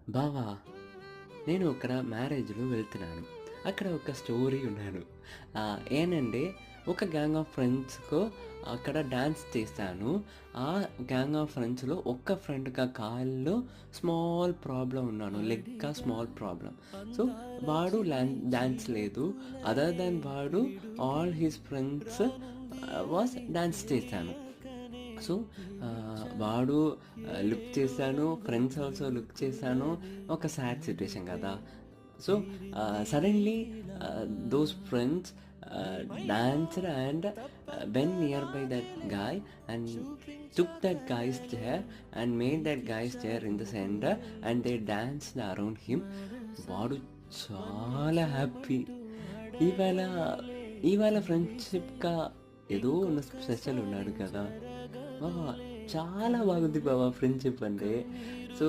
బావా, నేను ఇక్కడ మ్యారేజ్‌లో వెళ్తున్నాను. అక్కడ ఒక స్టోరీ ఉన్నాను. ఏనంటే ఒక గ్యాంగ్ ఆఫ్ ఫ్రెండ్స్‌తో అక్కడ డాన్స్ చేశాను. ఆ గ్యాంగ్ ఆఫ్ ఫ్రెండ్స్‌లో ఒక్క ఫ్రెండ్‌గా కాల్లో స్మాల్ ప్రాబ్లమ్ ఉన్నాను. లెగ్‌గా స్మాల్ ప్రాబ్లమ్. సో, వాడు డాన్స్ లేదు. అదర్ దాన్ వాడు all his friends was dance చేశాను. సో, వాడు లుక్ చేశాను. ఫ్రెండ్స్ ఆల్సో లుక్ చేశాను. ఒక సాడ్ సిట్యుయేషన్ కదా! So, suddenly those friends danced and went nearby that guy and took that guy's chair and made that guy's chair in the center and they danced around him. వాడు చాలా happy. ఇవాళ ఇవాళ ఫ్రెండ్‌షిప్‌గా ఏదో ఉన్న special ఉన్నాడు కదా! ఆ! చాలా బాగుంది బావ ఫ్రెండ్‌షిప్ అంటే. సో